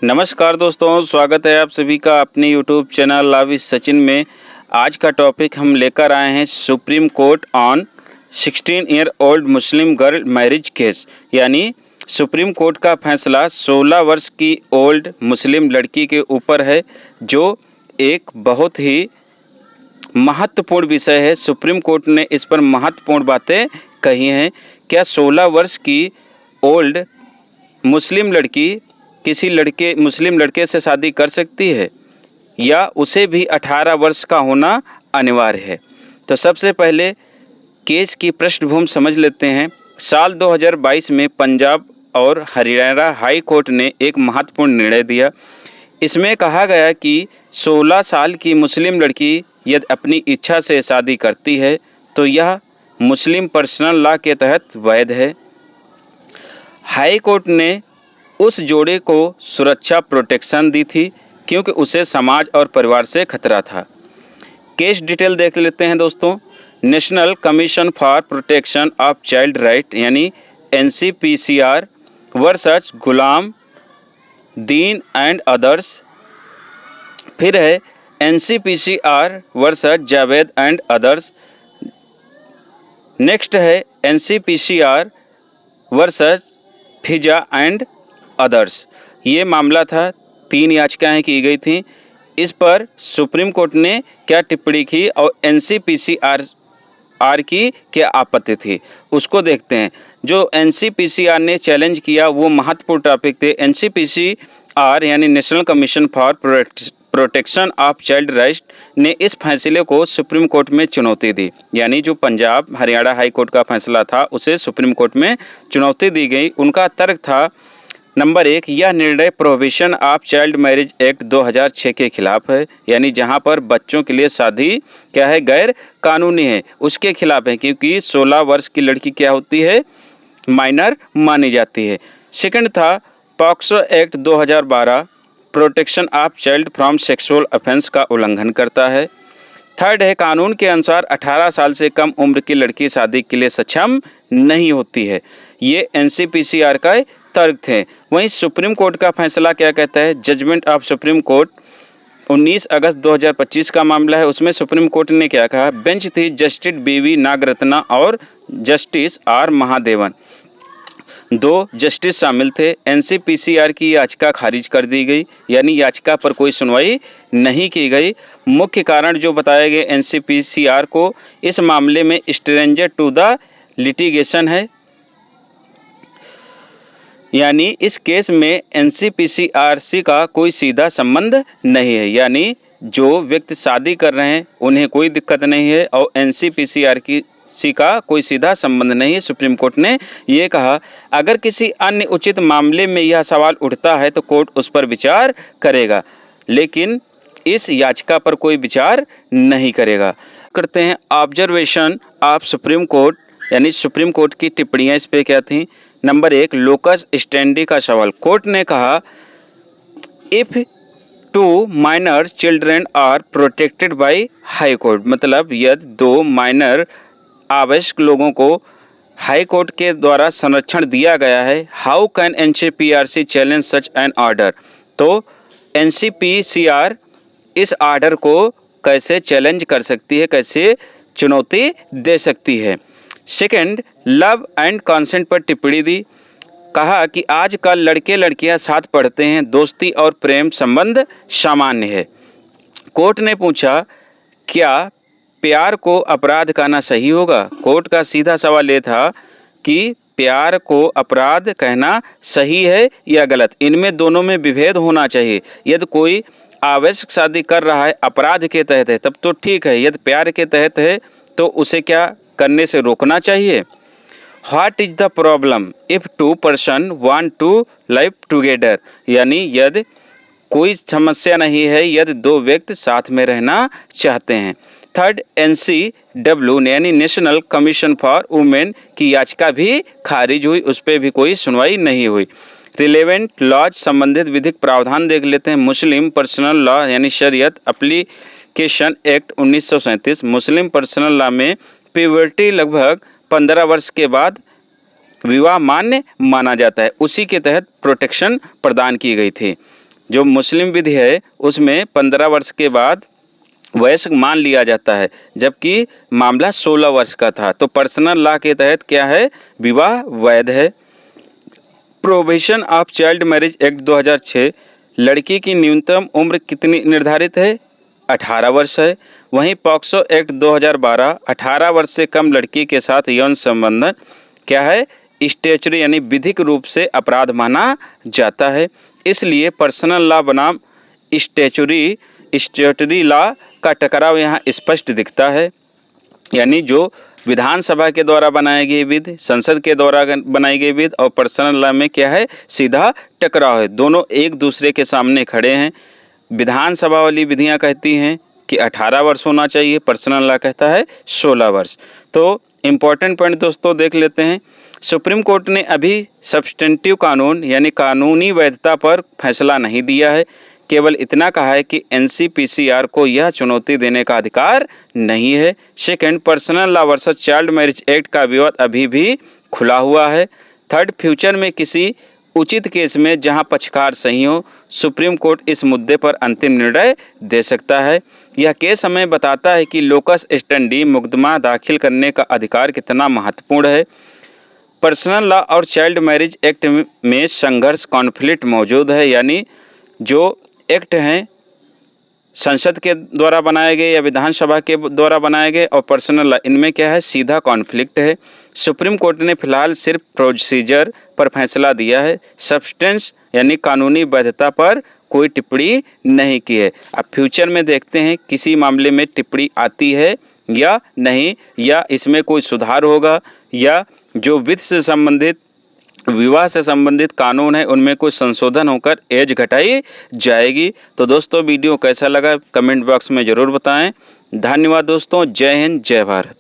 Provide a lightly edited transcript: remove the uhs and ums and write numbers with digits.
नमस्कार दोस्तों, स्वागत है आप सभी का अपने YouTube channel love is Sachin में। आज का टॉपिक हम लेकर आए हैं supreme court on 16 year old Muslim girl marriage case. यानी सुप्रीम कोर्ट का फैसला 16 वर्ष की ओल्ड मुस्लिम लड़की के ऊपर है, जो एक बहुत ही महत्वपूर्ण विषय है। सुप्रीम कोर्ट ने इस पर महत्वपूर्ण बातें कही हैं। क्या 16 वर्ष की ओल्ड मुस्लिम लड़की किसी मुस्लिम लड़के से शादी कर सकती है या उसे भी 18 वर्ष का होना अनिवार्य है? तो सबसे पहले केस की पृष्ठभूमि समझ लेते हैं। साल 2022 में पंजाब और हरियाणा हाई कोर्ट ने एक महत्वपूर्ण निर्णय दिया। इसमें कहा गया कि 16 साल की मुस्लिम लड़की यदि अपनी इच्छा से शादी करती है तो यह मुस्लिम पर्सनल लॉ के तहत वैध है। हाई कोर्ट ने उस जोड़े को सुरक्षा प्रोटेक्शन दी थी क्योंकि उसे समाज और परिवार से खतरा था। केस डिटेल देख लेते हैं दोस्तों। National commission for protection of child right यानी NCPCR versus Ghulam Deen and others. फिर है NCPCR versus Javed and others. Next है NCPCR versus Fiza and others. ये मामला था, 3 याचिकाएं की गई थी। इस पर सुप्रीम कोर्ट ने क्या टिप्पणी की और NCPCR की क्या आपत्ति थी, उसको देखते हैं। जो NCPCR ने चैलेंज किया वो महत्वपूर्ण टॉपिक थे। NCPCR यानी national commission for protection of child right ने इस फैसले को सुप्रीम कोर्ट में चुनौती दी। यानी जो पंजाब हरियाणा हाई कोर्ट का फैसला था उसे सुप्रीम कोर्ट में चुनौती दी गई। उनका तर्क था नंबर 1, यह निर्णय prohibition of child marriage act 2006 के खिलाफ है। यानी जहां पर बच्चों के लिए शादी क्या है, गैर कानूनी है, उसके खिलाफ है, क्योंकि 16 वर्ष की लड़की क्या होती है, माइनर मानी जाती है। सेकंड था POCSO act 2012 protection of child from sexual offence का उल्लंघन करता है। थर्ड है कानून के अनुसार 18 साल से कम उम्र की लड़की शादी के लिए सक्षम नहीं होती है। ये NCPCR का तर्क थे। वहीं सुप्रीम कोर्ट का फैसला क्या कहता है? जजमेंट ऑफ सुप्रीम कोर्ट 19 अगस्त 2025 का मामला है। उसमें सुप्रीम कोर्ट ने क्या कहा? बेंच थी जस्टिस BV नागरत्ना और जस्टिस R महादेवन, 2 जस्टिस शामिल थे। NCPCR की याचिका खारिज कर दी गई, यानी याचिका पर कोई सुनवाई नहीं की गई। मुख्य कारण जो बताए गए NCPCR को, इस मामले में स्ट्रेंजर टू द लिटिगेशन है। यानी इस केस में NCPCR का कोई सीधा संबंध नहीं है। यानी जो व्यक्ति शादी कर रहे हैं उन्हें कोई दिक्कत नहीं है और NCPCR का कोई सीधा संबंध नहीं है। सुप्रीम कोर्ट ने ये कहा। अगर किसी अन्य उचित मामले में यह सवाल उठता है तो कोर्ट उस पर विचार करेगा, लेकिन इस याचिका पर कोई विचार नहीं करेगा। करते हैं ऑब्जर्वेशन ऑफ सुप्रीम कोर्ट, यानी सुप्रीम कोर्ट की टिप्पणियां इस पे क्या थी। नंबर 1, लोकस स्टैंडी का सवाल। कोर्ट ने कहा if 2 minor children are protected by high court, मतलब यदि 2 माइनर आवश्यक लोगों को हाई कोर्ट के द्वारा संरक्षण दिया गया है, how can NCPRC challenge such an order. तो NCPCR इस आर्डर को कैसे चैलेंज कर सकती है, कैसे चुनौती दे सकती है। सेकंड, लव एंड कंसेंट पर टिप्पणी दी। कहा कि आजकल लड़के लड़कियां साथ पढ़ते हैं, दोस्ती और प्रेम संबंध सामान्य है। कोर्ट ने पूछा क्या प्यार को अपराध कहना सही होगा। कोर्ट का सीधा सवाल ये था कि प्यार को अपराध कहना सही है या गलत। इनमें दोनों में विभेद होना चाहिए। यदि कोई आवश्यक शादी कर रहा है अपराध के तहत है तब तो ठीक है, यदि प्यार के तहत है तो उसे क्या करने से रोकना चाहिए। What is the problem if 2 person want to live together, यानी यदि कोई समस्या नहीं है यदि 2 व्यक्ति साथ में रहना चाहते हैं। थर्ड, NCW यानी नेशनल कमीशन फॉर वुमेन की याचिका भी खारिज हुई, उस पर भी कोई सुनवाई नहीं हुई। रिलेवेंट लॉज संबंधित विधिक प्रावधान देख लेते हैं। मुस्लिम पर्सनल लॉ यानी शरीयत एप्लीकेशन एक्ट 1937। मुस्लिम पर्सनल लॉ में प्यूबर्टी लगभग 15 वर्ष के बाद विवाह मान्य माना जाता है, उसी के तहत प्रोटेक्शन प्रदान की गई थी। जो मुस्लिम विधि है उसमें 15 वर्ष के बाद वयस्क मान लिया जाता है, जबकि मामला 16 वर्ष का था। तो पर्सनल लॉ के तहत क्या है, विवाह वैध है। Prohibition of child marriage act 2006, लड़की की न्यूनतम उम्र कितनी निर्धारित है, 18 वर्ष है। वहीं पॉक्सो एक्ट 2012, 18 वर्ष से कम लड़की के साथ यौन संबंध क्या है, स्टैच्यूटरी यानी विधिक रूप से अपराध माना जाता है। इसलिए पर्सनल लॉ बनाम स्टैच्यूटरी लॉ का टकराव यहाँ स्पष्ट दिखता है। यानी जो विधानसभा के द्वारा बनाई गई विधि, संसद के द्वारा बनाई गई विधि और पर्सनल लॉ में क्या है, सीधा टकराव है। दोनों एक दूसरे के सामने खड़े हैं। विधानसभा वाली विधियां कहती हैं कि 18 वर्ष होना चाहिए, पर्सनल लॉ कहता है 16 वर्ष। तो इम्पॉर्टेंट पॉइंट दोस्तों देख लेते हैं। सुप्रीम कोर्ट ने अभी सब्सटेंटिव कानून यानी कानूनी वैधता पर फैसला नहीं दिया है, केवल इतना कहा है कि एनसीपीसीआर को यह चुनौती देने का अधिकार नहीं है। Second, personal law versus child marriage act का विवाद अभी भी खुला हुआ है। थर्ड, फ्यूचर में किसी उचित केस में जहां पक्षकार सही हो, सुप्रीम कोर्ट इस मुद्दे पर अंतिम निर्णय दे सकता है। यह केस हमें बताता है कि लोकस स्टैंडी मुकदमा दाखिल करने का अधिकार कितना महत्वपूर्ण है। पर्सनल लॉ और चाइल्ड मैरिज एक्ट में संघर्ष, कॉन्फ्लिक्ट मौजूद है। यानी जो एक्ट हैं संसद के द्वारा बनाए गए या विधानसभा के द्वारा बनाए गए और पर्सनल लॉ, इनमें क्या है, सीधा कॉन्फ्लिक्ट है। सुप्रीम कोर्ट ने फिलहाल सिर्फ प्रोसीजर पर फैसला दिया है, सब्सटेंस यानी कानूनी वैधता पर कोई टिप्पणी नहीं की है। अब फ्यूचर में देखते हैं किसी मामले में टिप्पणी आती है या नहीं, या इसमें कोई सुधार होगा, या जो विधि से संबंधित, विवाह से संबंधित कानून है उनमें कोई संशोधन होकर एज घटाई जाएगी। तो दोस्तों वीडियो कैसा लगा कमेंट बॉक्स में ज़रूर बताएं। धन्यवाद दोस्तों, जय हिंद, जय भारत।